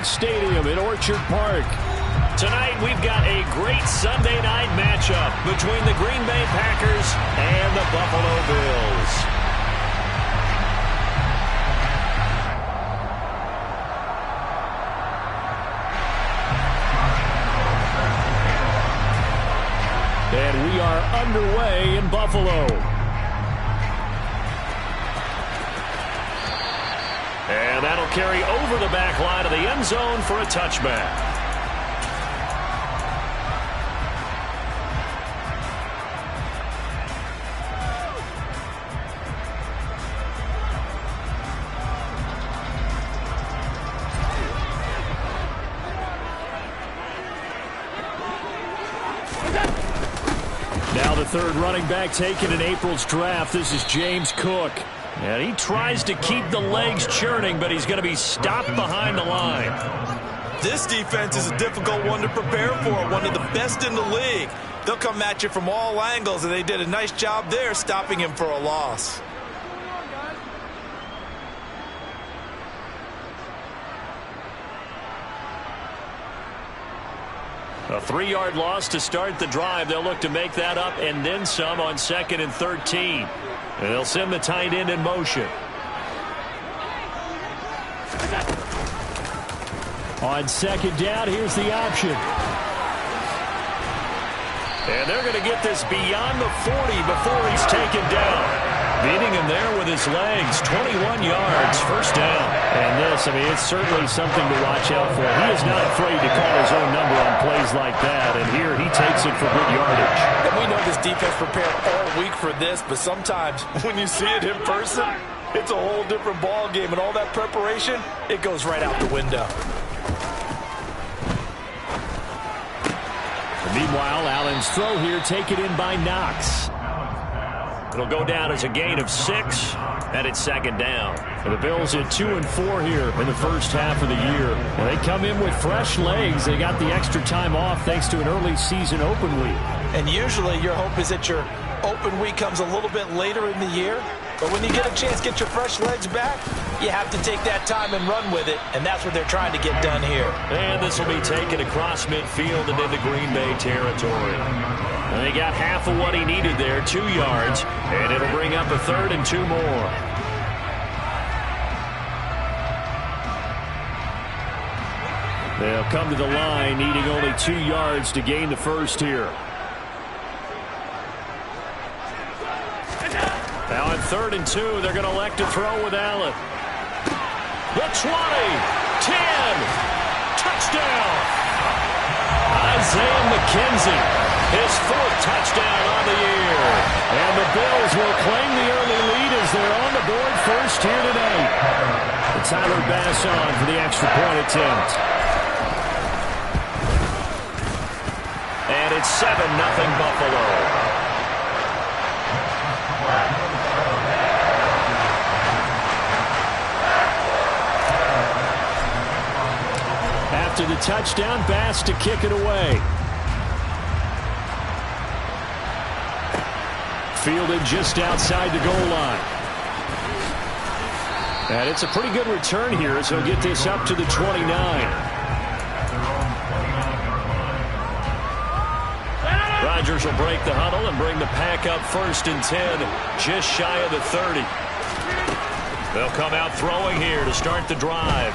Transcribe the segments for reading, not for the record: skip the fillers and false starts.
Stadium in Orchard Park. Tonight, we've got a great Sunday night matchup between the Green Bay Packers and the Buffalo Bills. And we are underway in Buffalo. And that'll carry over the back line of the end zone for a touchback. Now the third running back taken in April's draft. This is James Cook. And he tries to keep the legs churning, but he's going to be stopped behind the line. This defense is a difficult one to prepare for, one of the best in the league. They'll come at you from all angles, and they did a nice job there stopping him for a loss. A 3-yard loss to start the drive. They'll look to make that up and then some on 2nd and 13. And they'll send the tight end in motion. On second down, here's the option. And they're going to get this beyond the 40 before he's taken down. Beating him there with his legs. 21 yards, first down. And this, I mean, it's certainly something to watch out for. He is not afraid to call his own number on plays like that. And here he takes it for good yardage. And we know this defense prepared all week for this, but sometimes when you see it in person, it's a whole different ball game. And all that preparation, it goes right out the window. Meanwhile, Allen's throw here taken in by Knox. It'll go down as a gain of 6, and it's second down. And the Bills at 2 and 4 here in the first half of the year. And they come in with fresh legs. They got the extra time off thanks to an early season open week. And usually your hope is that your open week comes a little bit later in the year. But when you get a chance to get your fresh legs back, you have to take that time and run with it. And that's what they're trying to get done here. And this will be taken across midfield and into Green Bay territory. And they got half of what he needed there, 2 yards. And it'll bring up a 3rd and 2 more. They'll come to the line needing only 2 yards to gain the first here. Now on 3rd and 2, they're going to elect to throw with Allen. The 20, 10, touchdown. Isaiah McKenzie, his 4th touchdown on the year. And the Bills will claim the early lead as they're on the board first here tonight. And Tyler Bass on for the extra point attempt. And it's 7-0 Buffalo. After the touchdown, Bass to kick it away. Fielded just outside the goal line. And it's a pretty good return here as he'll get this up to the 29. Rodgers will break the huddle and bring the pack up 1st and 10, just shy of the 30. They'll come out throwing here to start the drive.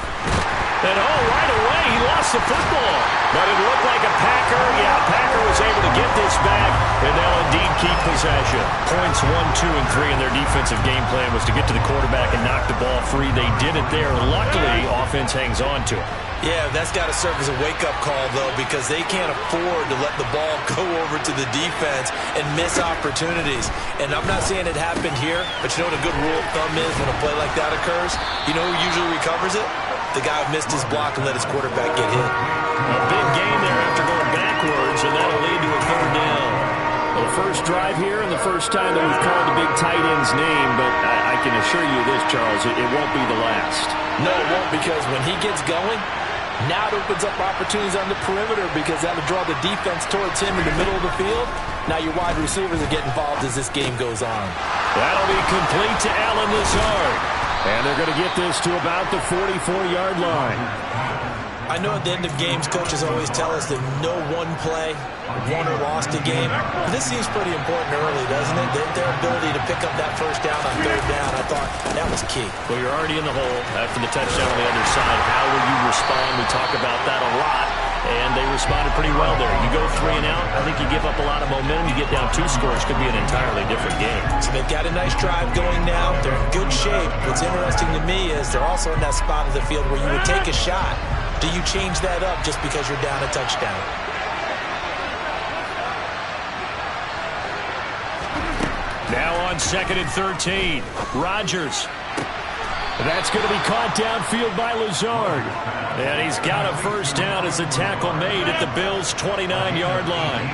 And right away, he lost the football. But it looked like a Packer. Yeah, Packer was able to get this back, and they'll indeed keep possession. Points 1, 2, and 3 in their defensive game plan was to get to the quarterback and knock the ball free. They did it there. Luckily, offense hangs on to it. Yeah, that's got to serve as a wake-up call, though, because they can't afford to let the ball go over to the defense and miss opportunities. And I'm not saying it happened here, but you know what a good rule of thumb is when a play like that occurs? You know who usually recovers it? The guy who missed his block and let his quarterback get hit. A big gain there after going backwards, and that'll lead to a 3rd down. Well, the first drive here and the first time that we've called the big tight end's name, but I can assure you this, Charles, it won't be the last. No, it won't, because when he gets going, now it opens up opportunities on the perimeter because that'll draw the defense towards him in the middle of the field. Now your wide receivers will get involved as this game goes on. That'll be complete to Allen Lazard. And they're going to get this to about the 44-yard line. I know at the end of games, coaches always tell us that no one play won or lost a game. But this seems pretty important early, doesn't it? Their ability to pick up that first down on third down, I thought that was key. Well, you're already in the hole after the touchdown on the other side. How will you respond? We talk about that a lot, and they responded pretty well there. You go 3 and out, I think you give up a lot of momentum. You get down 2 scores, could be an entirely different game. So they've got a nice drive going now. They're in good shape. What's interesting to me is they're also in that spot of the field where you would take a shot. Do you change that up just because you're down a touchdown? Now on 2nd and 13, Rodgers. That's going to be caught downfield by Lazard. And he's got a first down as the tackle made at the Bills' 29-yard line.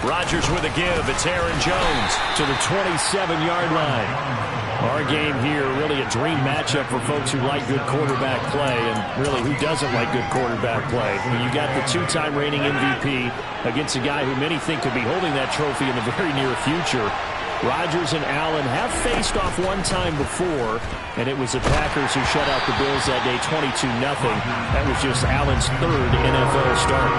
Rodgers with a give. It's Aaron Jones to the 27-yard line. Our game here, really a dream matchup for folks who like good quarterback play, and really who doesn't like good quarterback play. I mean, you got the 2-time reigning MVP against a guy who many think could be holding that trophy in the very near future. Rodgers and Allen have faced off one time before, and it was the Packers who shut out the Bills that day 22-0. That was just Allen's 3rd NFL start.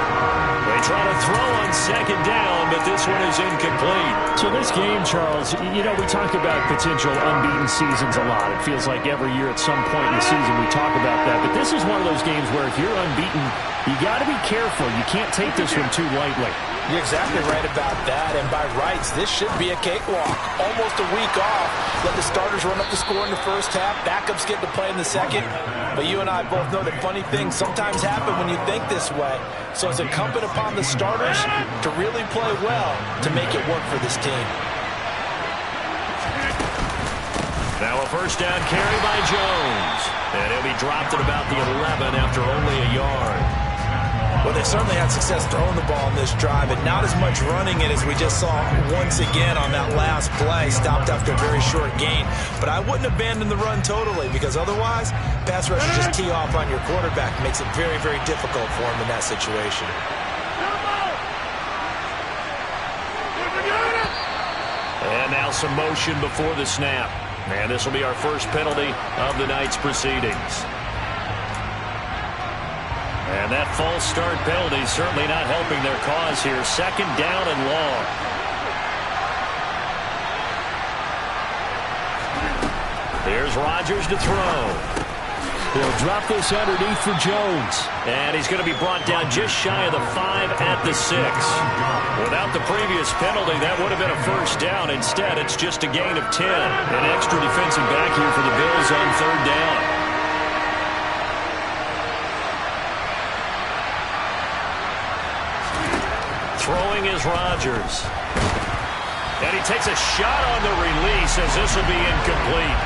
They try to throw on 2nd down, but this one is incomplete. So this game, Charles, you know, we talk about potential unbeaten seasons a lot. It feels like every year at some point in the season we talk about that. But this is one of those games where if you're unbeaten, you got to be careful. You can't take this one too lightly. You're exactly right about that, and by rights, this should be a cakewalk. Almost a week off. Let the starters run up the score in the first half. Backups get to play in the second. But you and I both know that funny things sometimes happen when you think this way. So it's incumbent upon the starters to really play well to make it work for this team. Now a first down carry by Jones. And he'll be dropped at about the 11 after only a yard. Well, they certainly had success throwing the ball in this drive, and not as much running it as we just saw once again on that last play, stopped after a very short gain. But I wouldn't abandon the run totally, because otherwise, pass rush just tee off on your quarterback. Makes it very, very difficult for him in that situation. And now some motion before the snap. And this will be our first penalty of the night's proceedings. And that false start penalty certainly not helping their cause here. 2nd down and long. Here's Rodgers to throw. He'll drop this underneath for Jones. And he's going to be brought down just shy of the 5 at the 6. Without the previous penalty, that would have been a first down. Instead, it's just a gain of 10. An extra defensive back here for the Bills on 3rd down. Throwing is Rodgers. And he takes a shot on the release as this will be incomplete.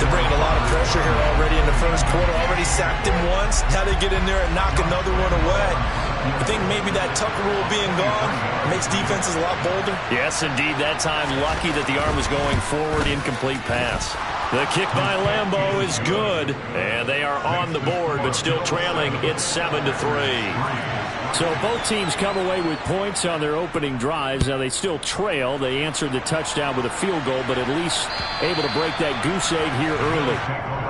They're bringing a lot of pressure here already in the first quarter. Already sacked him once. Now they get in there and knock another one away. I think maybe that Tucker rule being gone makes defenses a lot bolder. Yes, indeed. That time, lucky that the arm was going forward. Incomplete pass. The kick by Lambeau is good. And they are on the board, but still trailing. It's 7-3. So both teams come away with points on their opening drives. Now they still trail. They answered the touchdown with a field goal, but at least able to break that goose egg here early.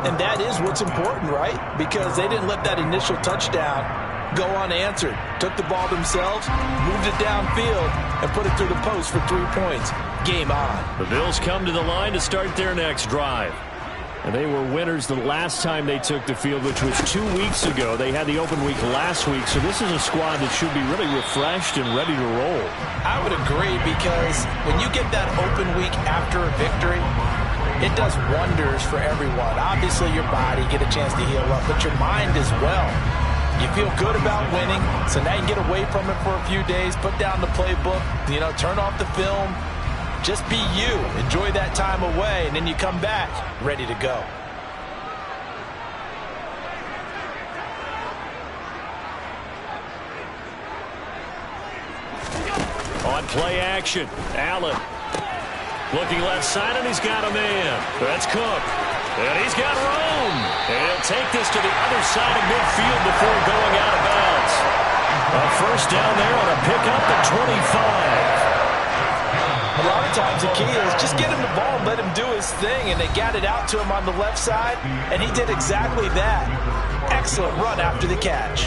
And that is what's important, right? Because they didn't let that initial touchdown go unanswered. Took the ball themselves, moved it downfield, and put it through the post for 3 points. Game on. The Bills come to the line to start their next drive. And they were winners the last time they took the field, which was 2 weeks ago. They had the open week last week, so this is a squad that should be really refreshed and ready to roll. I would agree, because when you get that open week after a victory, it does wonders for everyone. Obviously, your body, get a chance to heal up, but your mind as well. You feel good about winning, so now you get away from it for a few days, put down the playbook, turn off the film. Just be you. Enjoy that time away, and then you come back ready to go. On play action, Allen. Looking left side, and he's got a man. That's Cook. And he's got room. And he'll take this to the other side of midfield before going out of bounds. A first down there on a pickup at 25. A lot of times the key is just get him the ball and let him do his thing, and they got it out to him on the left side, and he did exactly that. Excellent run after the catch.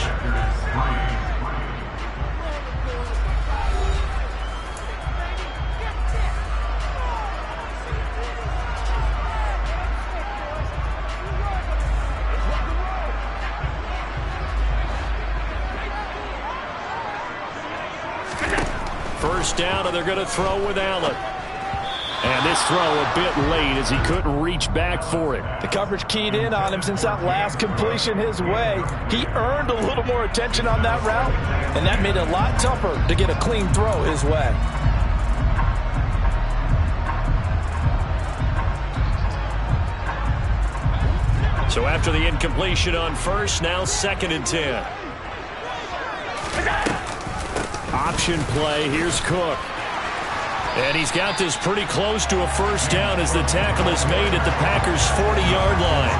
First down, and they're going to throw with Allen. And this throw a bit late as he couldn't reach back for it. The coverage keyed in on him since that last completion his way. He earned a little more attention on that route, and that made it a lot tougher to get a clean throw his way. So after the incompletion on first, now 2nd and 10. Option play. Here's Cook. And he's got this pretty close to a first down as the tackle is made at the Packers' 40-yard line.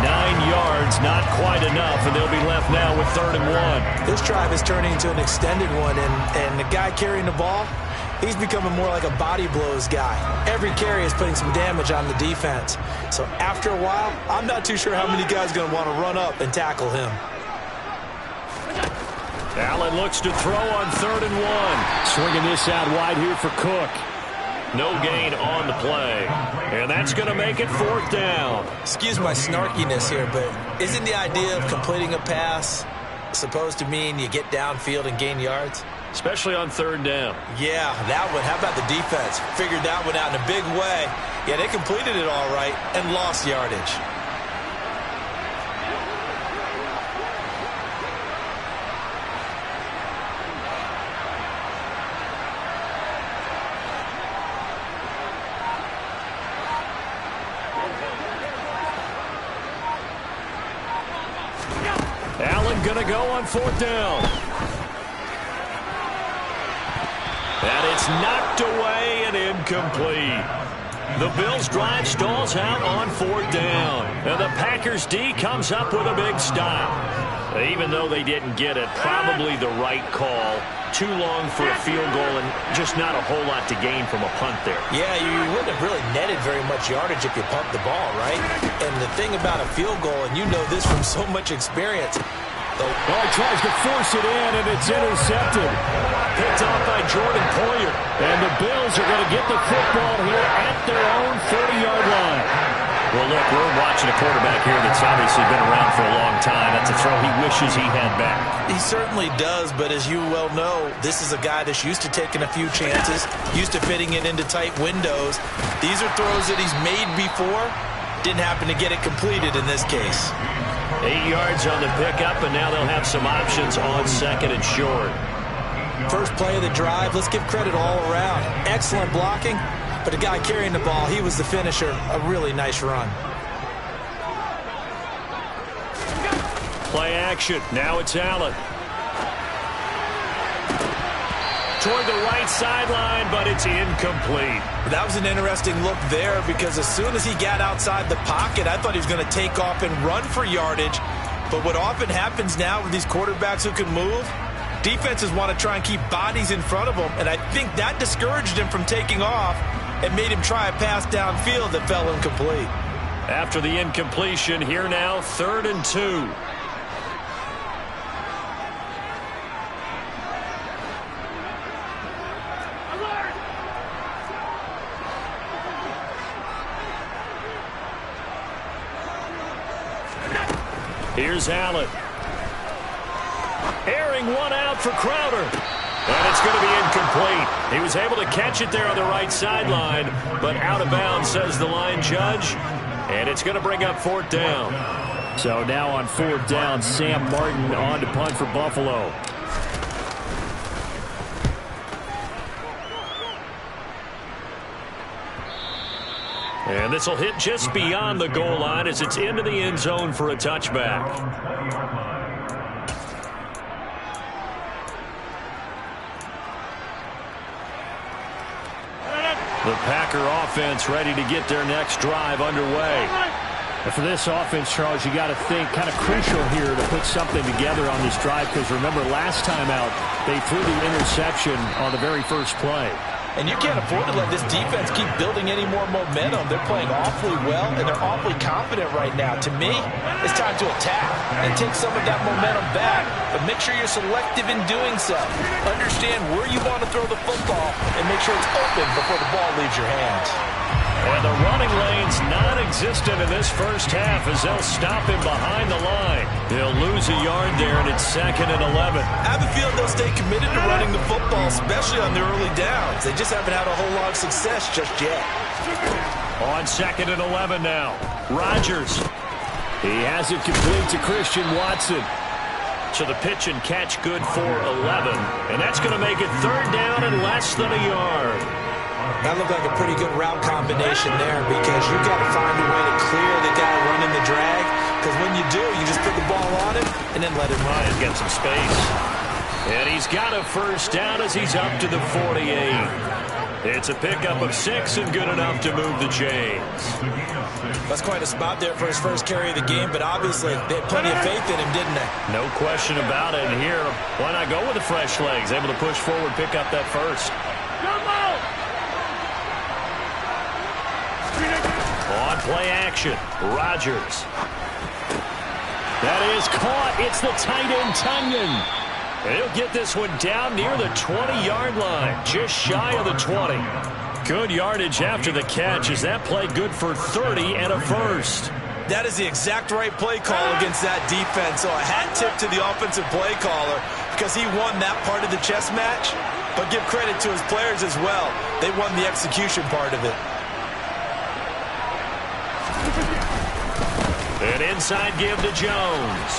9 yards, not quite enough, and they'll be left now with 3rd and 1. This drive is turning into an extended one, and the guy carrying the ball, he's becoming more like a body blows guy. Every carry is putting some damage on the defense. So after a while, I'm not too sure how many guys are going to want to run up and tackle him. Allen looks to throw on 3rd and 1. Swinging this out wide here for Cook. No gain on the play. And that's going to make it 4th down. Excuse my snarkiness here, but isn't the idea of completing a pass supposed to mean you get downfield and gain yards? Especially on 3rd down. Yeah, that one. How about the defense? Figured that one out in a big way. Yeah, they completed it all right and lost yardage. Allen going to go on 4th down. And it's knocked away and incomplete. The Bills' drive stalls out on 4th down. And the Packers' D comes up with a big stop. Even though they didn't get it, probably the right call. Too long for a field goal and just not a whole lot to gain from a punt there. Yeah, you wouldn't have really netted very much yardage if you pumped the ball, right? And the thing about a field goal, and you know this from so much experience, he tries to force it in, and it's intercepted. Picked off by Jordan Poyer. And the Bills are going to get the football here at their own 40-yard line. Well, look, we're watching a quarterback here that's obviously been around for a long time. That's a throw he wishes he had back. He certainly does, but as you well know, this is a guy that's used to taking a few chances, used to fitting it into tight windows. These are throws that he's made before. Didn't happen to get it completed in this case. 8 yards on the pickup, and now they'll have some options on 2nd and short. First play of the drive, let's give credit all around. Excellent blocking, but the guy carrying the ball, he was the finisher. A really nice run. Play action. Now it's Allen. Toward the right sideline, but it's incomplete. That was an interesting look there because as soon as he got outside the pocket, I thought he was going to take off and run for yardage. But what often happens now with these quarterbacks who can move, defenses want to try and keep bodies in front of them, and I think that discouraged him from taking off and made him try a pass downfield that fell incomplete. After the incompletion, here now, 3rd and 2. Here's Allen. Airing one out for Crowder. And it's going to be incomplete. He was able to catch it there on the right sideline, but out of bounds, says the line judge. And it's going to bring up 4th down. So now on 4th down, Sam Martin on to punt for Buffalo. And this will hit just beyond the goal line as it's into the end zone for a touchback. The Packer offense ready to get their next drive underway. And for this offense, Charles, you got to think kind of crucial here to put something together on this drive because remember last time out, they threw the interception on the very first play. And you can't afford to let this defense keep building any more momentum. They're playing awfully well, and they're awfully confident right now. To me, it's time to attack and take some of that momentum back. But make sure you're selective in doing so. Understand where you want to throw the football and make sure it's open before the ball leaves your hands. And the running lane's non-existent in this first half as they'll stop him behind the line. He'll lose a yard there, and it's 2nd and 11. I have a feeling they'll stay committed to running the football, especially on the early downs. They just haven't had a whole lot of success just yet. On 2nd and 11 now. Rodgers. He has it complete to Christian Watson. So the pitch and catch good for 11. And that's going to make it 3rd down and less than a yard. That looked like a pretty good route combination there because you've got to find a way to clear the guy running the drag. Because when you do, you just put the ball on him and then let him run. And get some space. And he's got a 1st down as he's up to the 48. It's a pickup of 6 and good enough to move the chains. That's quite a spot there for his first carry of the game, but obviously they had plenty of faith in him, didn't they? No question about it. And here, why not go with the fresh legs? Able to push forward, pick up that first. On play action, Rodgers. That is caught. It's the tight end, Tunyon. He'll get this one down near the 20-yard line, just shy of the 20. Good yardage after the catch. Is that play good for 30 and a first? That is the exact right play call against that defense. So a hat tip to the offensive play caller because he won that part of the chess match. But give credit to his players as well. They won the execution part of it. An inside give to Jones.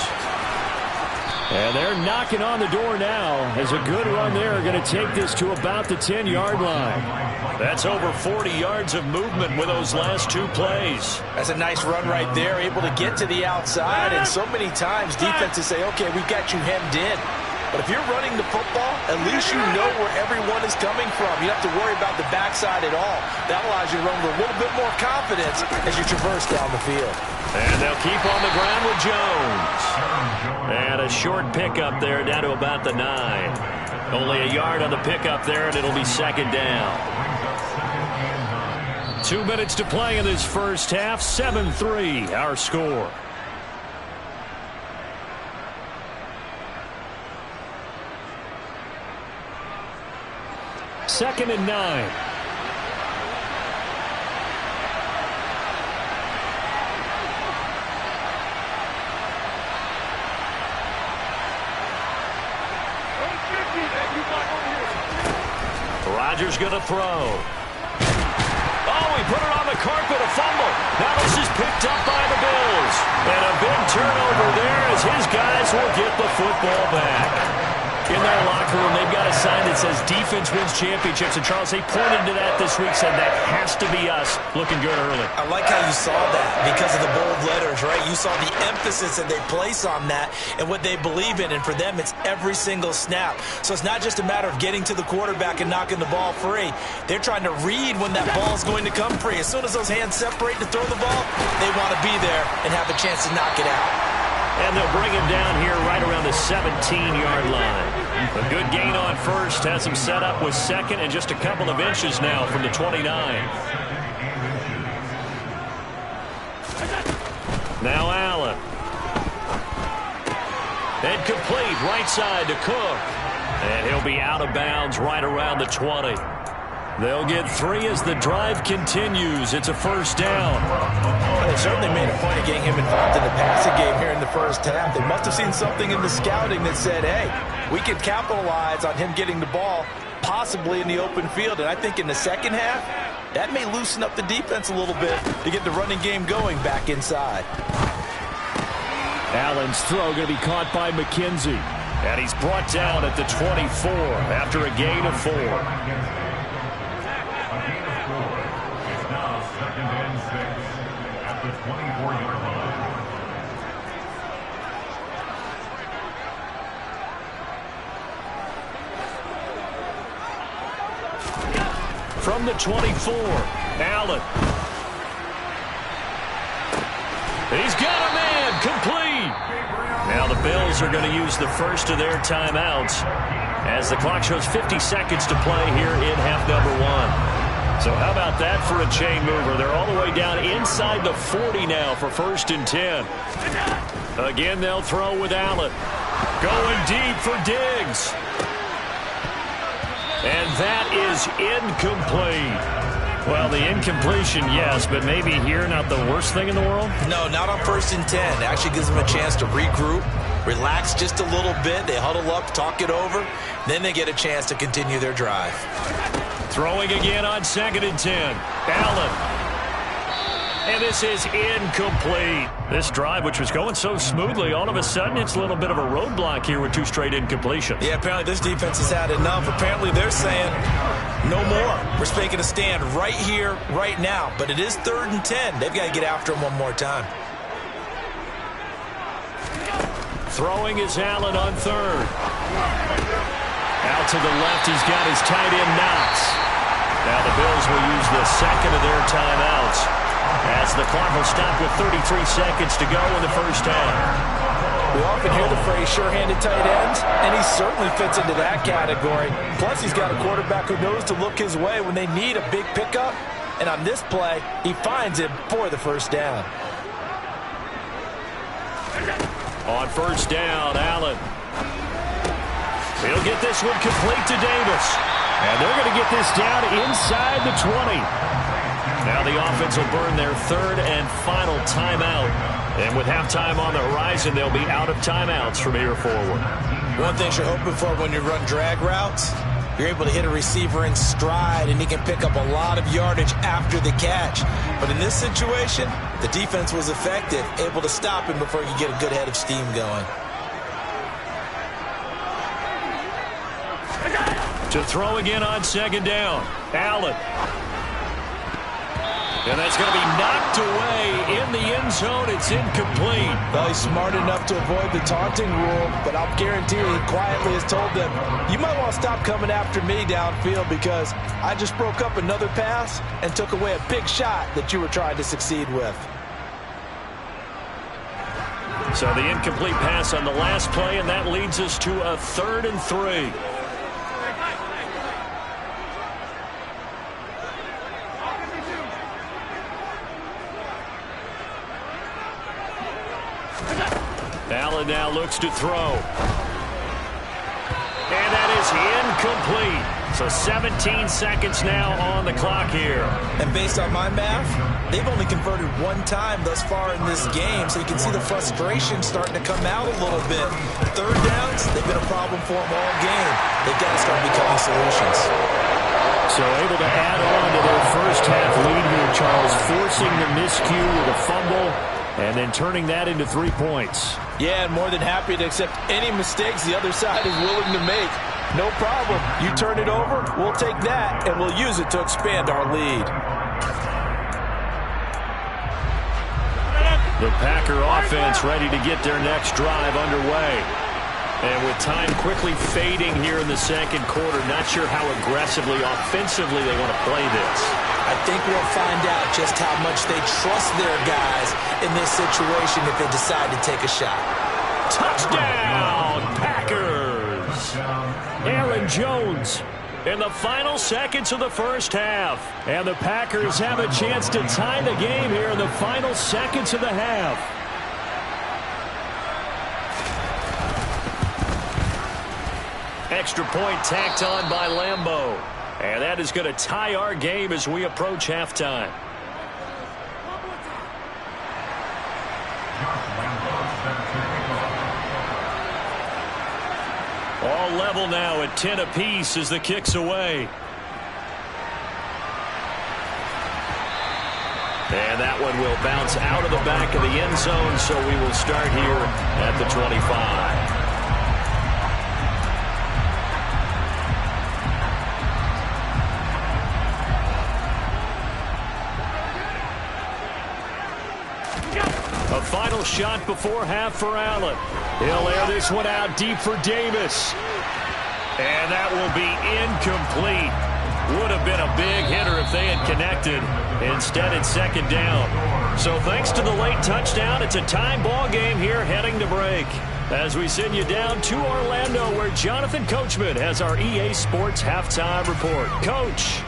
And they're knocking on the door now as a good run there are going to take this to about the 10-yard line. That's over 40 yards of movement with those last 2 plays. That's a nice run right there, able to get to the outside. And so many times defenses say, okay, we've got you hemmed in. But if you're running the football, at least you know where everyone is coming from. You don't have to worry about the backside at all. That allows you to run with a little bit more confidence as you traverse down the field. And they'll keep on the ground with Jones. And a short pickup there down to about the 9. Only a yard on the pickup there, and it'll be 2nd down. 2 minutes to play in this first half. 7-3 our score. Second and 9. Rodgers going to throw. Oh, he put it on the carpet, a fumble. Now this is picked up by the Bills. And a big turnover there as his guys will get the football back. In their locker room, they've got a sign that says defense wins championships. And, Charles, they pointed to that this week, said that has to be us. Looking good early. I like how you saw that because of the bold letters, right? You saw the emphasis that they place on that and what they believe in. And for them, it's every single snap. So it's not just a matter of getting to the quarterback and knocking the ball free. They're trying to read when that ball is going to come free. As soon as those hands separate to throw the ball, they want to be there and have a chance to knock it out. And they'll bring him down here right around the 17-yard line. A good gain on first. Has him set up with 2nd and just a couple of inches now from the 29. Now Allen. And complete right side to Cook. And he'll be out of bounds right around the 20. They'll get 3 as the drive continues. It's a 1st down. Well, they certainly made a point of getting him involved in the passing game here in the first half. They must have seen something in the scouting that said, hey, we can capitalize on him getting the ball possibly in the open field. And I think in the second half, that may loosen up the defense a little bit to get the running game going back inside. Allen's throw going to be caught by McKenzie. And he's brought down at the 24 after a gain of 4. From the 24, Allen. He's got a man, complete. Now the Bills Bills are going to use the first of their timeouts as the clock shows 50 seconds to play here in half number 1. So how about that for a chain mover? They're all the way down inside the 40 now for 1st and 10. Again, they'll throw with Allen. Going deep for Diggs. And that is incomplete. Well, the incompletion, yes, but maybe here not the worst thing in the world? No, not on 1st and 10. It actually gives them a chance to regroup, relax just a little bit. They huddle up, talk it over. Then they get a chance to continue their drive. Throwing again on 2nd and 10. Allen. And this is incomplete. This drive, which was going so smoothly, all of a sudden it's a little bit of a roadblock here with 2 straight incompletions. Yeah, apparently this defense has had enough. Apparently they're saying, no more. We're making a stand right here, right now. But it is 3rd and 10. They've got to get after him one more time. Throwing is Allen on 3rd. Out to the left, he's got his tight end Knox. Now the Bills will use the second of their timeouts as the clock will stop with 33 seconds to go in the first half. We often hear the phrase sure-handed tight ends, and he certainly fits into that category. Plus, he's got a quarterback who knows to look his way when they need a big pickup. And on this play, he finds it for the first down. On 1st down, Allen. He'll get this one complete to Davis. And they're going to get this down inside the 20. Now the offense will burn their 3rd and final timeout. And with halftime on the horizon, they'll be out of timeouts from here forward. One thing you're hoping for when you run drag routes, you're able to hit a receiver in stride, and he can pick up a lot of yardage after the catch. But in this situation, the defense was effective, able to stop him before he could get a good head of steam going. To throw again on 2nd down, Allen. And that's going to be knocked away in the end zone. It's incomplete. Well, he's smart enough to avoid the taunting rule, but I'll guarantee he quietly has told them, you might want to stop coming after me downfield because I just broke up another pass and took away a big shot that you were trying to succeed with. So the incomplete pass on the last play, and that leads us to a 3rd and 3. Allen now looks to throw. And that is incomplete. So 17 seconds now on the clock here. And based on my math, they've only converted 1 time thus far in this game, so you can see the frustration starting to come out a little bit. 3rd downs, they've been a problem for them all game. They've got to start becoming solutions. So able to add on to their first half lead here, Charles, forcing the miscue with a fumble and then turning that into 3 points. Yeah, and more than happy to accept any mistakes the other side is willing to make. No problem. You turn it over, we'll take that, and we'll use it to expand our lead. The Packer offense ready to get their next drive underway. And with time quickly fading here in the 2nd quarter, not sure how aggressively, offensively they want to play this. I think we'll find out just how much they trust their guys in this situation if they decide to take a shot. Touchdown, Packers! Aaron Jones in the final seconds of the first half. And the Packers have a chance to tie the game here in the final seconds of the half. Extra point tacked on by Lambeau. And that is going to tie our game as we approach halftime. All level now at 10 apiece as the kick's away. And that one will bounce out of the back of the end zone, so we will start here at the 25. A final shot before half for Allen. He'll air this one out deep for Davis. And that will be incomplete. Would have been a big hitter if they had connected. Instead, it's 2nd down. So thanks to the late touchdown, it's a tie ball game here heading to break. As we send you down to Orlando, where Jonathan Coachman has our EA Sports halftime report. Coach.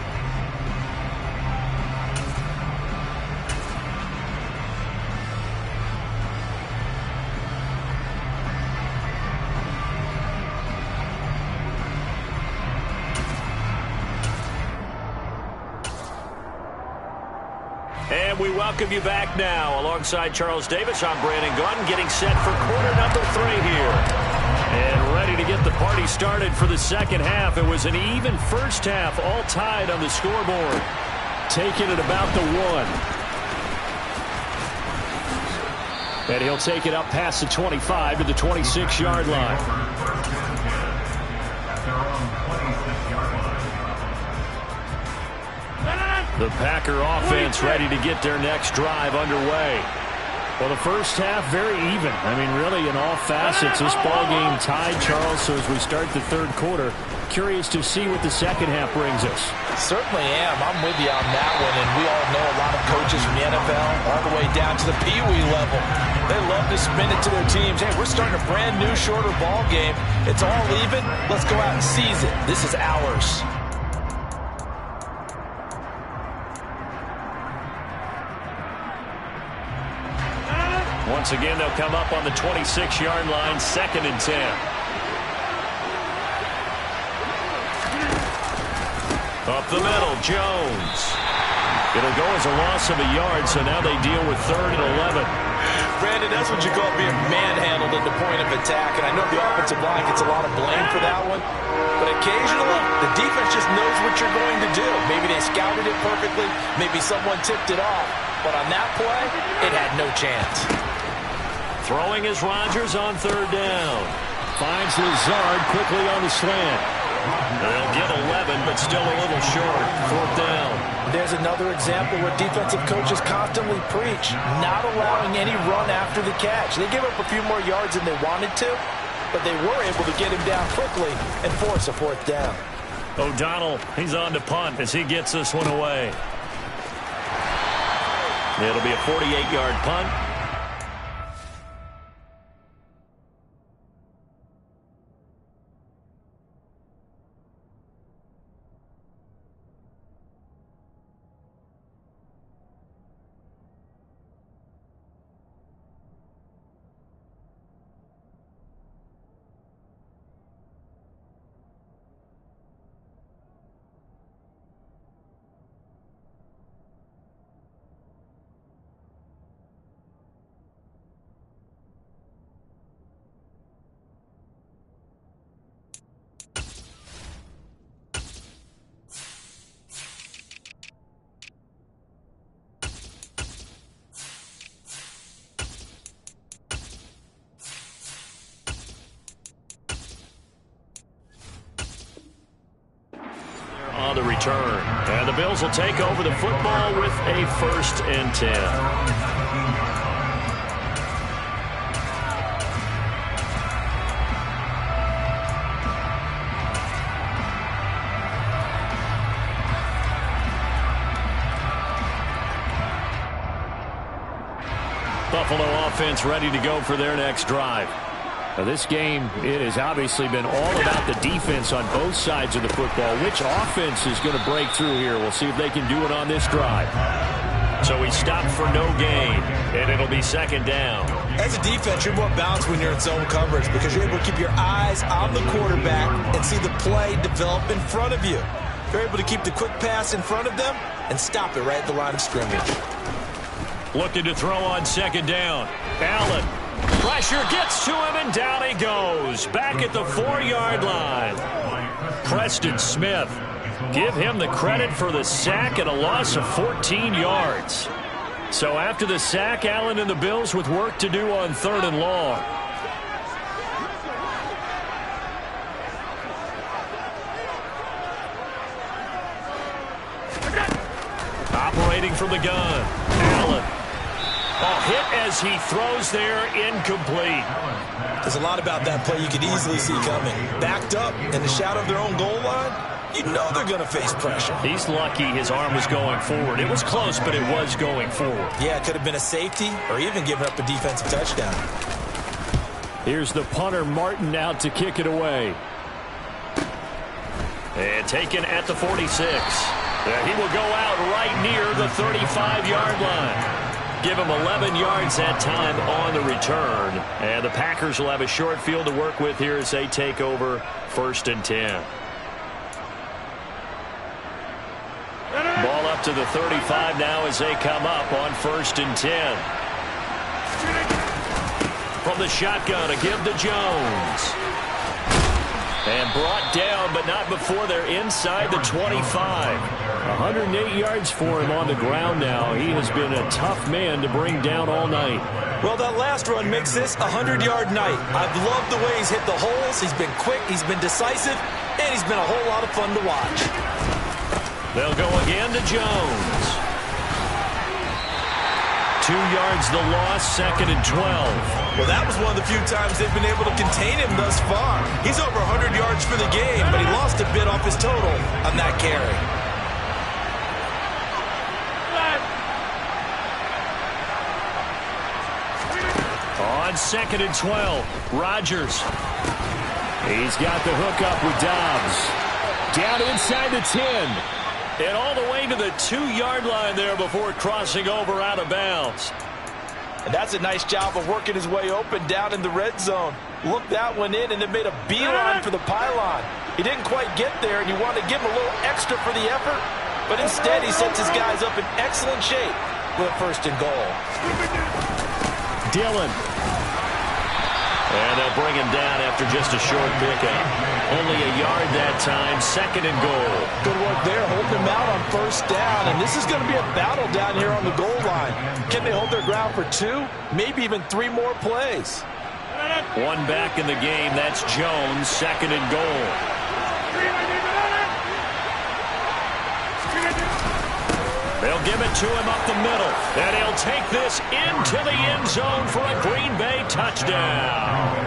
And we welcome you back now. Alongside Charles Davis, I'm Brandon Gaudin, getting set for quarter number 3 here. And ready to get the party started for the second half. It was an even first half, all tied on the scoreboard. Taking it about the 1. And he'll take it up past the 25 to the 26-yard line. The Packer offense ready to get their next drive underway. Well, the first half very even. I mean, really in all facets, this ball game tied, Charles. So as we start the third quarter, curious to see what the second half brings us. Certainly am. I'm with you on that one. And we all know a lot of coaches from the NFL all the way down to the Pee-wee level. They love to spin it to their teams. Hey, we're starting a brand new, shorter ball game. It's all even. Let's go out and seize it. This is ours. Once again, they'll come up on the 26-yard line, 2nd and 10. Up the middle, Jones. It'll go as a loss of a yard, so now they deal with 3rd and 11. Brandon, that's what you call being manhandled at the point of attack, and I know the offensive line gets a lot of blame for that one, but occasionally the defense just knows what you're going to do. Maybe they scouted it perfectly, maybe someone tipped it off, but on that play, it had no chance. Throwing is Rodgers on 3rd down. Finds Lazard quickly on the slant. They'll get 11, but still a little short. 4th down. There's another example where defensive coaches constantly preach, not allowing any run after the catch. They gave up a few more yards than they wanted to, but they were able to get him down quickly and force a 4th down. O'Donnell, he's on to punt as he gets this one away. It'll be a 48-yard punt. The return, and the Bills will take over the football with a 1st and 10. Buffalo offense ready to go for their next drive. Now this game, it has obviously been all about the defense on both sides of the football. Which offense is going to break through here? We'll see if they can do it on this drive. So he stopped for no gain, and it'll be 2nd down. As a defense, you're more balanced when you're in zone coverage because you're able to keep your eyes on the quarterback and see the play develop in front of you. You're able to keep the quick pass in front of them and stop it right at the line of scrimmage. Looking to throw on 2nd down. Allen. Pressure gets to him, and down he goes. Back at the 4-yard line. Preston Smith. Give him the credit for the sack and a loss of 14 yards. So after the sack, Allen and the Bills with work to do on 3rd and long. Operating from the gun. Allen. A hit as he throws there, incomplete. There's a lot about that play you could easily see coming. Backed up in the shadow of their own goal line, you know they're going to face pressure. He's lucky his arm was going forward. It was close, but it was going forward. Yeah, it could have been a safety or even given up a defensive touchdown. Here's the punter, Martin, out to kick it away. And taken at the 46. He will go out right near the 35-yard line. Give him 11 yards that time on the return. And the Packers will have a short field to work with here as they take over 1st and 10. Ball up to the 35 now as they come up on 1st and 10. From the shotgun, a give to Jones. And brought down, but not before they're inside the 25. 108 yards for him on the ground now. He has been a tough man to bring down all night. Well, that last run makes this a 100-yard night. I've loved the way he's hit the holes. He's been quick, he's been decisive, and he's been a whole lot of fun to watch. They'll go again to Jones. 2 yards the loss, 2nd and 12. Well, that was one of the few times they've been able to contain him thus far. He's over 100 yards for the game, but he lost a bit off his total on that carry. On 2nd and 12, Rodgers. He's got the hook up with Dobbs. Down inside the 10. And all the way to the 2-yard line there before crossing over out of bounds. And that's a nice job of working his way open down in the red zone. Looked that one in and then made a beeline for the pylon. He didn't quite get there, and you want to give him a little extra for the effort. But instead, he sets his guys up in excellent shape with a 1st and goal. Dillon. And they'll bring him down after just a short pickup. Only a yard that time, 2nd and goal. Good work there, holding him out on 1st down. And this is going to be a battle down here on the goal line. Can they hold their ground for 2, maybe even 3 more plays? One back in the game, that's Jones, 2nd and goal. They'll give it to him up the middle. And he'll take this into the end zone for a Green Bay touchdown.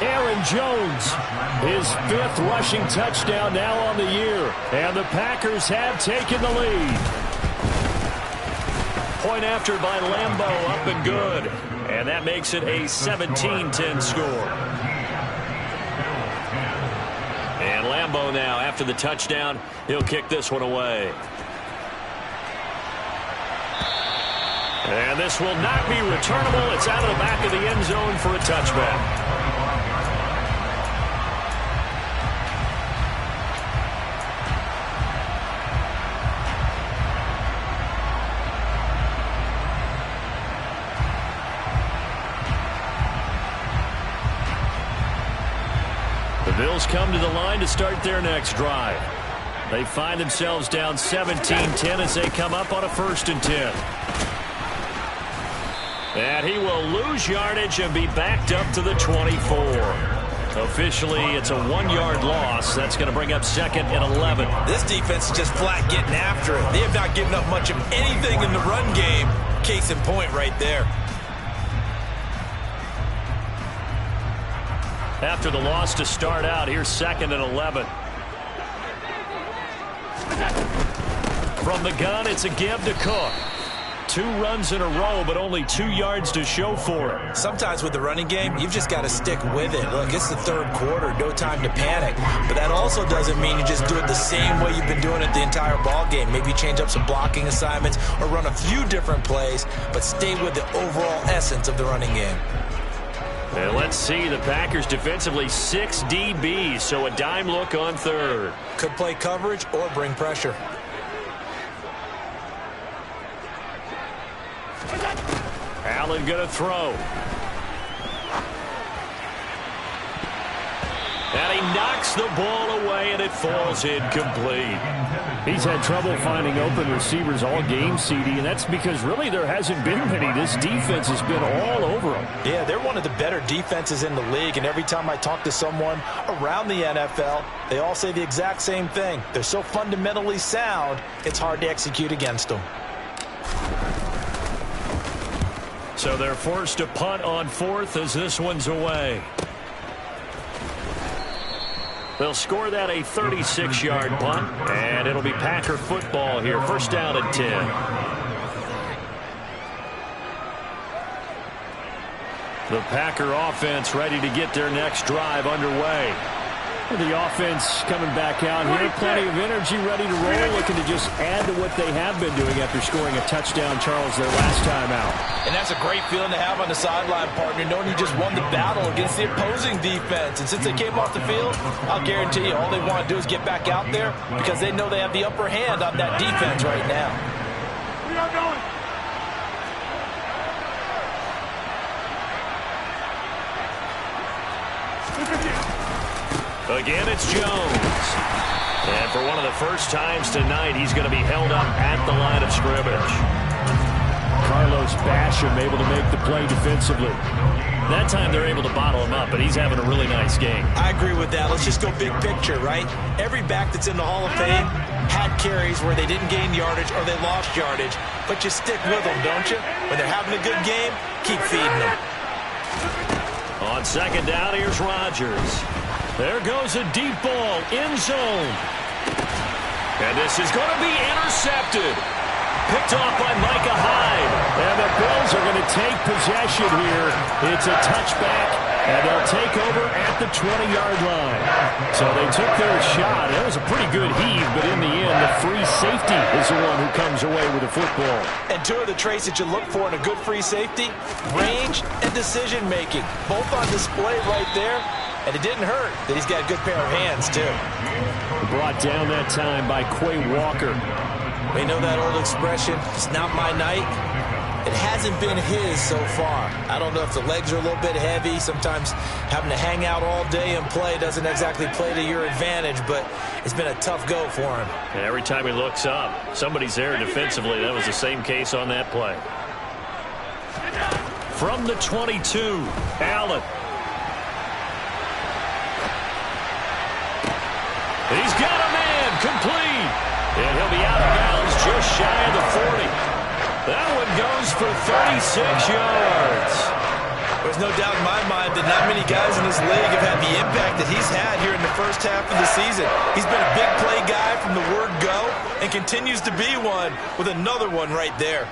Aaron Jones, his 5th rushing touchdown now on the year. And the Packers have taken the lead. Point after by Lambeau, up and good. And that makes it a 17-10 score. And Lambeau now, after the touchdown, he'll kick this one away. And this will not be returnable. It's out of the back of the end zone for a touchback. The Bills come to the line to start their next drive. They find themselves down 17-10 as they come up on a 1st and 10. And he will lose yardage and be backed up to the 24. Officially, it's a 1-yard loss. That's going to bring up 2nd and 11. This defense is just flat getting after it. They have not given up much of anything in the run game. Case in point right there. After the loss to start out, here's 2nd and 11. From the gun, it's a give to Cook. 2 runs in a row, but only 2 yards to show for it. Sometimes with the running game, you've just got to stick with it. Look, it's the 3rd quarter, no time to panic. But that also doesn't mean you just do it the same way you've been doing it the entire ball game. Maybe change up some blocking assignments or run a few different plays, but stay with the overall essence of the running game. And let's see, the Packers defensively 6 DBs, so a dime look on 3rd. Could play coverage or bring pressure. Allen going to throw. And he knocks the ball away, and it falls incomplete. He's had trouble finding open receivers all game, CD, and that's because really there hasn't been many. This defense has been all over him. Yeah, they're one of the better defenses in the league, and every time I talk to someone around the NFL, they all say the exact same thing. They're so fundamentally sound, it's hard to execute against them. So they're forced to punt on 4th as this one's away. They'll score that a 36-yard punt, and it'll be Packer football here. First down and 10. The Packer offense ready to get their next drive underway. The offense coming back out here. Plenty of energy, ready to roll, looking to just add to what they have been doing after scoring a touchdown, Charles, their last time out. And that's a great feeling to have on the sideline, partner, knowing you just won the battle against the opposing defense. And since they came off the field, I'll guarantee you all they want to do is get back out there because they know they have the upper hand on that defense right now. We are going. Again, it's Jones. And for one of the first times tonight, he's going to be held up at the line of scrimmage. Carlos Basham able to make the play defensively. That time they're able to bottle him up, but he's having a really nice game. I agree with that. Let's just go big picture, right? Every back that's in the Hall of Fame had carries where they didn't gain yardage or they lost yardage, but you stick with them, don't you? When they're having a good game, keep feeding them. On second down, here's Rodgers. There goes a deep ball, end zone. And this is going to be intercepted. Picked off by Micah Hyde. And the Bills are going to take possession here. It's a touchback, and they'll take over at the 20-yard line. So they took their shot. It was a pretty good heave, but in the end, the free safety is the one who comes away with the football. And two of the traits that you look for in a good free safety, range and decision-making. Both on display right there. And it didn't hurt that he's got a good pair of hands, too. Brought down that time by Quay Walker. We know that old expression, it's not my night. It hasn't been his so far. I don't know if the legs are a little bit heavy. Sometimes having to hang out all day and play doesn't exactly play to your advantage, but it's been a tough go for him. And every time he looks up, somebody's there defensively. That was the same case on that play. From the 22, Allen. He's got a man, complete. And he'll be out of bounds just shy of the 40. That one goes for 36 yards. There's no doubt in my mind that not many guys in this league have had the impact that he's had here in the first half of the season. He's been a big play guy from the word go and continues to be one with another one right there.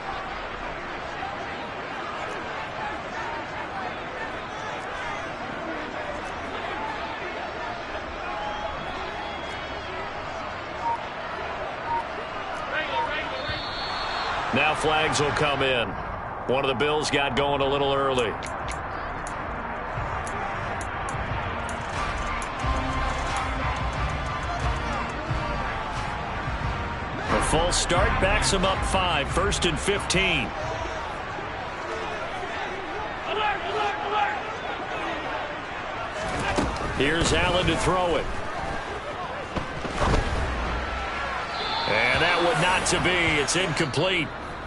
Now flags will come in. One of the Bills got going a little early. A false start backs him up 5, 1st and 15. Here's Allen to throw it. And that would not to be. It's incomplete.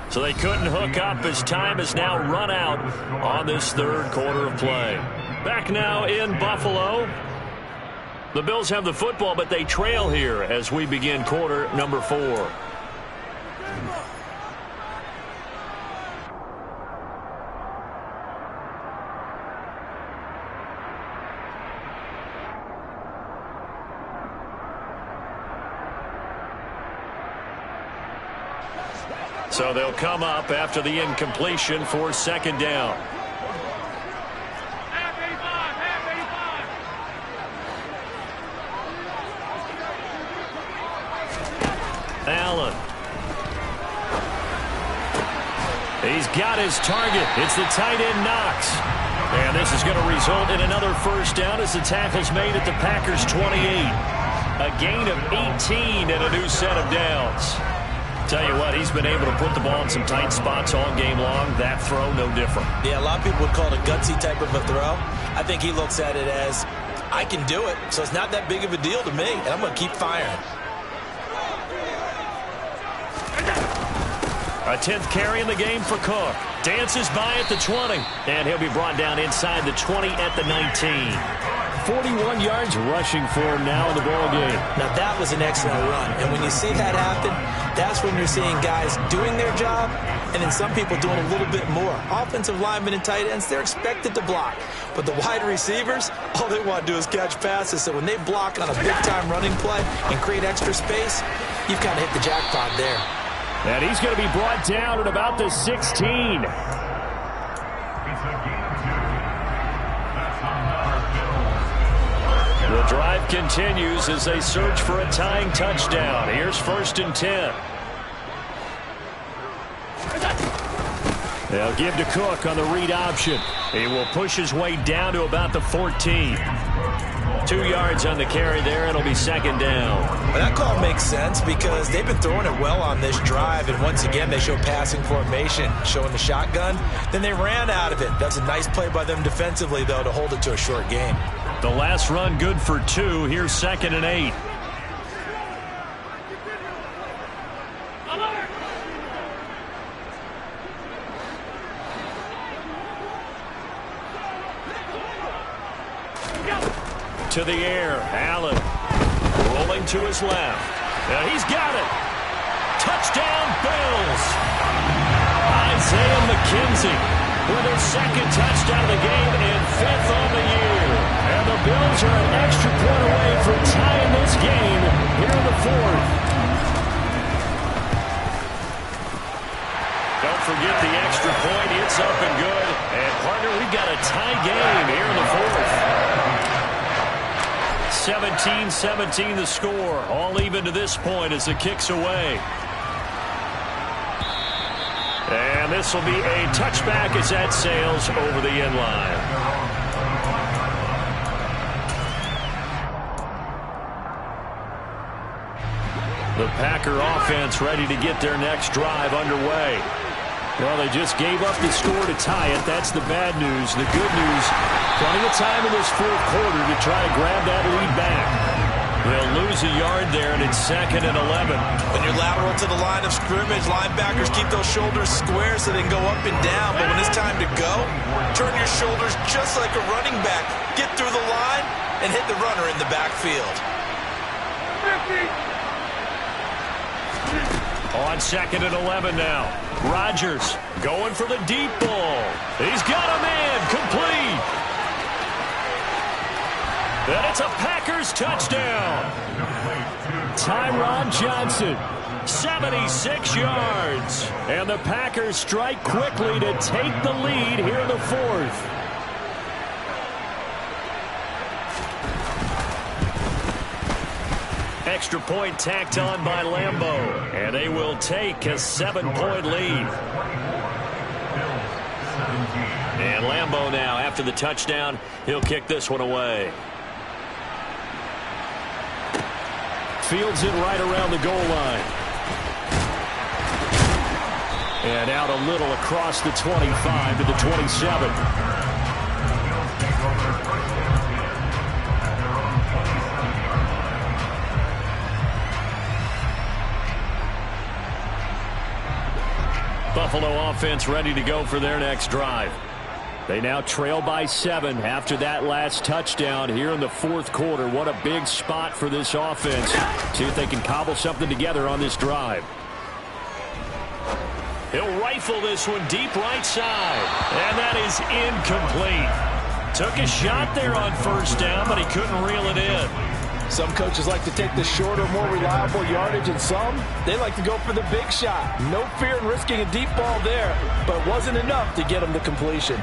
So they couldn't hook up as time has now run out on this third quarter of play. Back now in Buffalo. The Bills have the football, but they trail here as we begin quarter number 4. So they'll come up after the incompletion for second down. Allen. He's got his target. It's the tight end Knox. And this is going to result in another first down as the tackle's made at the Packers' 28. A gain of 18 and a new set of downs. Tell you what, he's been able to put the ball in some tight spots all game long. That throw, no different. Yeah, a lot of people would call it a gutsy type of a throw. I think he looks at it as, I can do it, so it's not that big of a deal to me, and I'm going to keep firing. A 10th carry in the game for Cook. Dances by at the 20. And he'll be brought down inside the 20 at the 19. 41 yards rushing for him now in the ball game. Now that was an excellent run. And when you see that happen, that's when you're seeing guys doing their job and then some people doing a little bit more. Offensive linemen and tight ends, they're expected to block. But the wide receivers, all they want to do is catch passes. So when they block on a big-time running play and create extra space, you've kind of hit the jackpot there. And he's going to be brought down at about the 16. The drive continues as they search for a tying touchdown. Here's 1st and 10. They'll give to Cook on the read option. He will push his way down to about the 14. 2 yards on the carry there. It'll be 2nd down. Well, that call makes sense because they've been throwing it well on this drive, and once again they show passing formation, showing the shotgun. Then they ran out of it. That's a nice play by them defensively, though, to hold it to a short game. The last run good for 2. Here's 2nd and 8. To the air, Allen rolling to his left. And he's got it. Touchdown, Bills. Isaiah McKenzie with his 2nd touchdown of the game and 5th on the year. And the Bills are an extra point away from tying this game here in the 4th. Don't forget the extra point. It's up and good. And, partner, we've got a tie game here in the 4th. 17-17 the score. All even to this point as the kick's away. And this will be a touchback as that sails over the end line. The Packer offense ready to get their next drive underway. Well, they just gave up the score to tie it. That's the bad news. The good news, plenty of time in this 4th quarter to try to grab that lead back. They'll lose a yard there, and it's 2nd and 11. When you're lateral to the line of scrimmage, linebackers keep those shoulders square so they can go up and down. But when it's time to go, turn your shoulders just like a running back. Get through the line and hit the runner in the backfield. On 2nd and 11 now. Rodgers going for the deep ball. He's got a man complete. And it's a Packers touchdown. Tyron Johnson. 76 yards. And the Packers strike quickly to take the lead here in the 4th. Extra point tacked on by Lambeau. And they will take a 7-point lead. And Lambeau now, after the touchdown, he'll kick this one away. Fields it right around the goal line. And out a little across the 25 to the 27. Buffalo offense ready to go for their next drive. They now trail by 7 after that last touchdown here in the 4th quarter. What a big spot for this offense. See if they can cobble something together on this drive. He'll rifle this one deep right side. And that is incomplete. Took a shot there on 1st down, but he couldn't reel it in. Some coaches like to take the shorter, more reliable yardage, and some, they like to go for the big shot. No fear in risking a deep ball there, but it wasn't enough to get him to completion.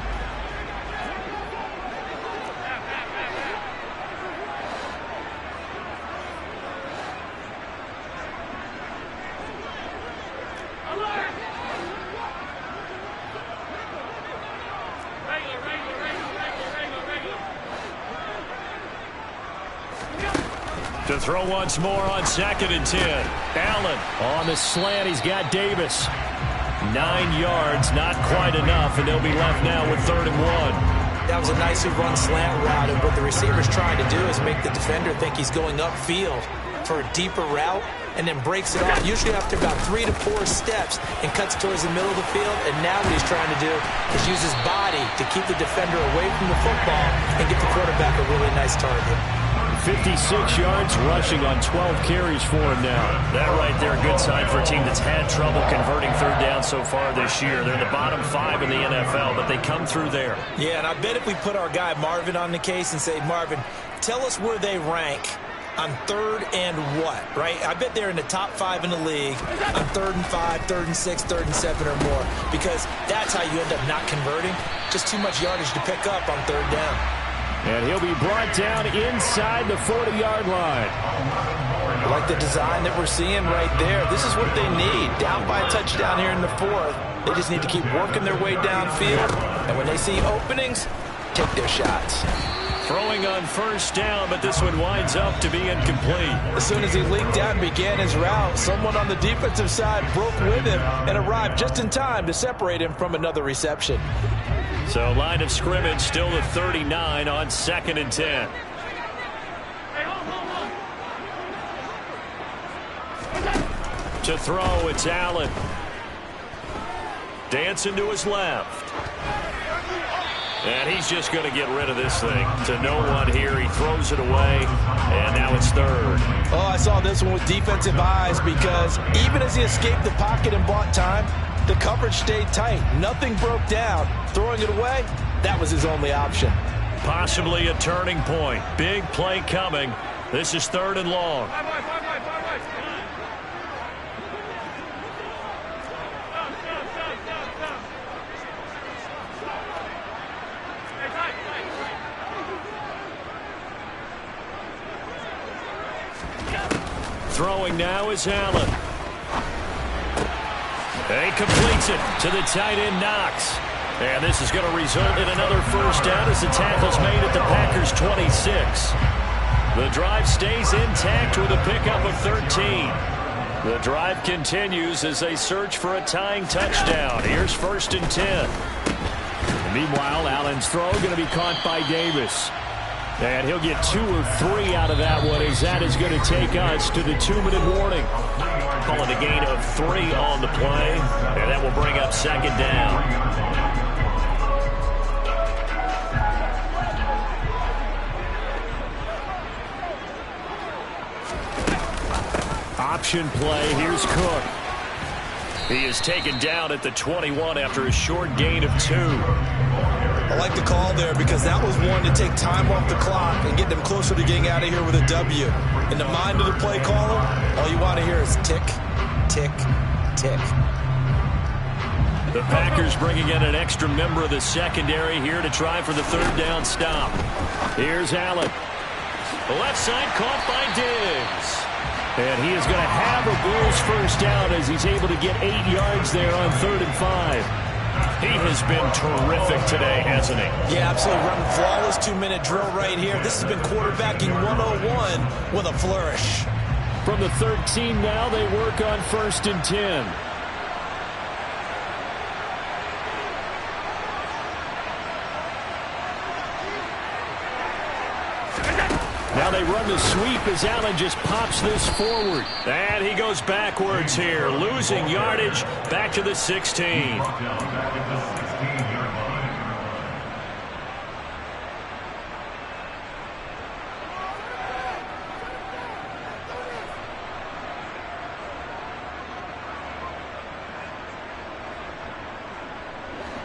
To throw once more on 2nd and 10. Allen on the slant. He's got Davis. 9 yards, not quite enough, and they'll be left now with 3rd and 1. That was a nicely run slant route, and what the receiver's trying to do is make the defender think he's going upfield for a deeper route, and then breaks it off, usually after about 3 to 4 steps, and cuts towards the middle of the field. And now what he's trying to do is use his body to keep the defender away from the football and get the quarterback a really nice target. 56 yards rushing on 12 carries for him now. That right there, a good sign for a team that's had trouble converting third down so far this year. They're in the bottom 5 in the NFL, but they come through there. Yeah, and I bet if we put our guy Marvin on the case and say, Marvin, tell us where they rank on third and what, right? I bet they're in the top 5 in the league on 3rd and 5, 3rd and 6, 3rd and 7 or more, because that's how you end up not converting. Just too much yardage to pick up on third down. And he'll be brought down inside the 40-yard line. I like the design that we're seeing right there. This is what they need. Down by a touchdown here in the 4th. They just need to keep working their way downfield. And when they see openings, take their shots. Throwing on first down, but this one winds up to be incomplete. As soon as he leaked out and began his route, someone on the defensive side broke with him and arrived just in time to separate him from another reception. So line of scrimmage still the 39 on 2nd and 10. To throw, it's Allen. Dancing to his left. And he's just going to get rid of this thing. To no one here. He throws it away. And now it's 3rd. Oh, I saw this one with defensive eyes, because even as he escaped the pocket and bought time, the coverage stayed tight. Nothing broke down. Throwing it away, that was his only option. Possibly a turning point. Big play coming. This is 3rd and long. Throwing now is Allen. He completes it to the tight end, Knox. And this is going to result in another first down as the tackle's made at the Packers' 26. The drive stays intact with a pickup of 13. The drive continues as they search for a tying touchdown. Here's 1st and 10. Meanwhile, Allen's throw going to be caught by Davis. And he'll get 2 or 3 out of that one, as that is going to take us to the 2-minute warning. Calling a gain of 3 on the play, and that will bring up 2nd down. Option play. Here's Cook. He is taken down at the 21 after a short gain of 2. I like the call there, because that was one to take time off the clock and get them closer to getting out of here with a W. In the mind of the play caller, all you want to hear is tick, tick, tick. The Packers bringing in an extra member of the secondary here to try for the 3rd down stop. Here's Allen. The left side caught by Diggs. And he is going to have a Bills first down as he's able to get 8 yards there on 3rd and 5. He has been terrific today, hasn't he? Yeah, absolutely. Running flawless 2-minute drill right here. This has been quarterbacking 101 with a flourish. From the 13 now, they work on 1st and 10. Now they run the sweep as Allen just pops this forward. And he goes backwards here, losing yardage back to the 16.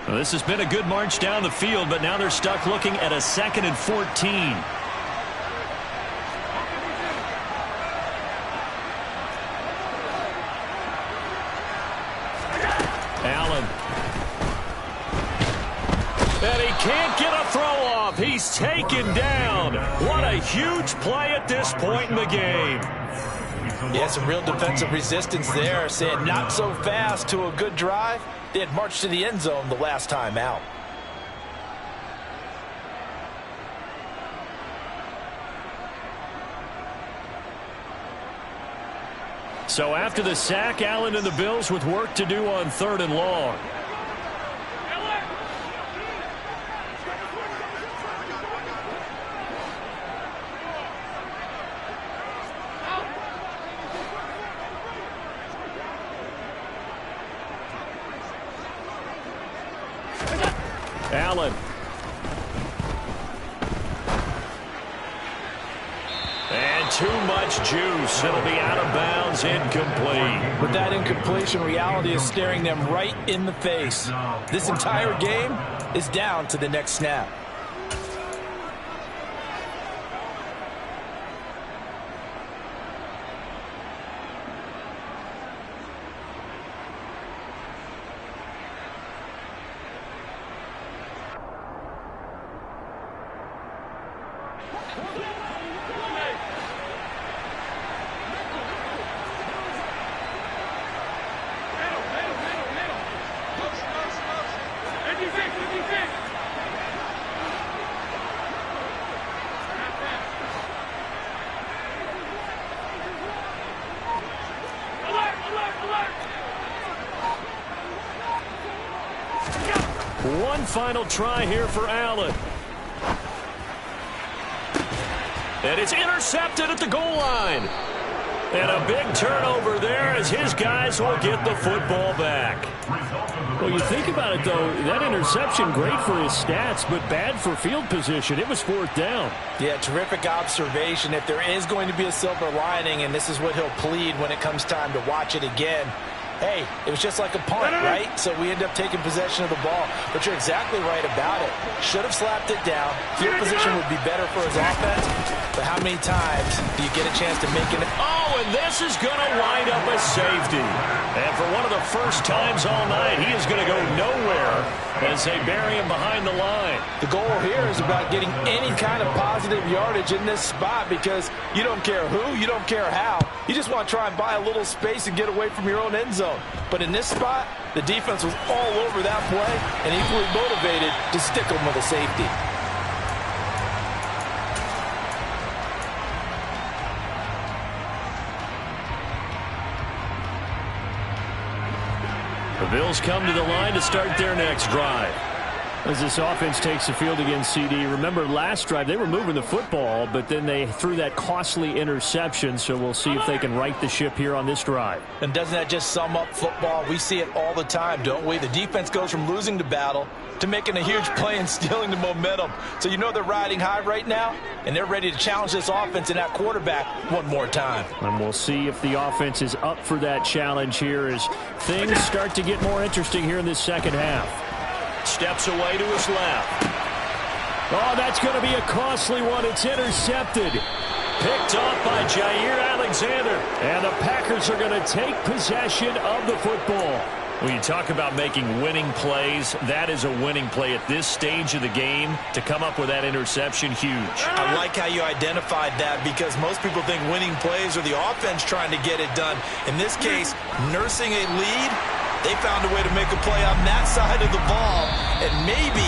Well, this has been a good march down the field, but now they're stuck looking at a 2nd and 14. Allen. And he can't get a throw off. He's taken down. What a huge play at this point in the game. Yeah, some real defensive resistance there, saying not so fast to a good drive. They had marched to the end zone the last time out. So after the sack, Allen and the Bills with work to do on 3rd and long. Allen. And too much juice. It'll be out of bounds, incomplete. With that incompletion, reality is staring them right in the face. This entire game is down to the next snap. One final try here for Allen. And it's intercepted at the goal line. And a big turnover there as his guys will get the football back. Well, you think about it, though, that interception, great for his stats, but bad for field position. It was 4th down. Yeah, terrific observation. If there is going to be a silver lining, and this is what he'll plead when it comes time to watch it again, hey, it was just like a punt, right? So we end up taking possession of the ball. But you're exactly right about it. Should have slapped it down. Field position would be better for his offense. But how many times do you get a chance to make it? Oh, and this is going to wind up a safety. And for one of the first times all night, he is going to go nowhere as they bury him behind the line. The goal here is about getting any kind of positive yardage in this spot because you don't care who, you don't care how. You just want to try and buy a little space and get away from your own end zone. But in this spot, the defense was all over that play and equally motivated to stick them with a safety. The Bills come to the line to start their next drive. As this offense takes the field against CD, remember last drive they were moving the football, but then they threw that costly interception, so we'll see if they can right the ship here on this drive. And doesn't that just sum up football? We see it all the time, don't we? The defense goes from losing the battle to making a huge play and stealing the momentum. So you know they're riding high right now, and they're ready to challenge this offense and that quarterback one more time. And we'll see if the offense is up for that challenge here as things start to get more interesting here in this second half. Steps away to his left. Oh, that's going to be a costly one. It's intercepted. Picked off by Jair Alexander. And the Packers are going to take possession of the football. When you talk about making winning plays, that is a winning play at this stage of the game. To come up with that interception, huge. I like how you identified that because most people think winning plays are the offense trying to get it done. In this case, nursing a lead, they found a way to make a play on that side of the ball and maybe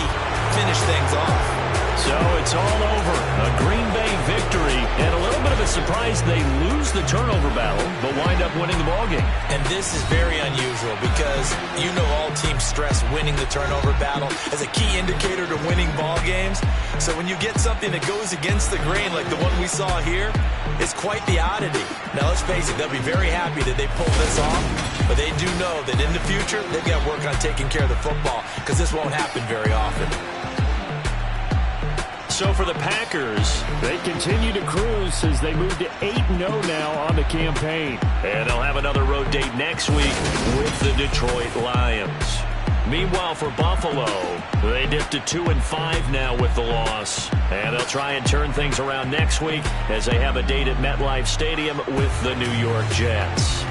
finish things off. So it's all over. A Green Bay victory, and a little bit of a surprise they lose the turnover battle, but wind up winning the ballgame. And this is very unusual because you know all teams stress winning the turnover battle as a key indicator to winning ball games. So when you get something that goes against the grain like the one we saw here, it's quite the oddity. Now let's face it, they'll be very happy that they pulled this off, but they do know that in the future they've got to work on taking care of the football because this won't happen very often. So for the Packers, they continue to cruise as they move to 8-0 now on the campaign. And they'll have another road date next week with the Detroit Lions. Meanwhile, for Buffalo, they dipped to 2-5 now with the loss. And they'll try and turn things around next week as they have a date at MetLife Stadium with the New York Jets.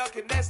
y'all can next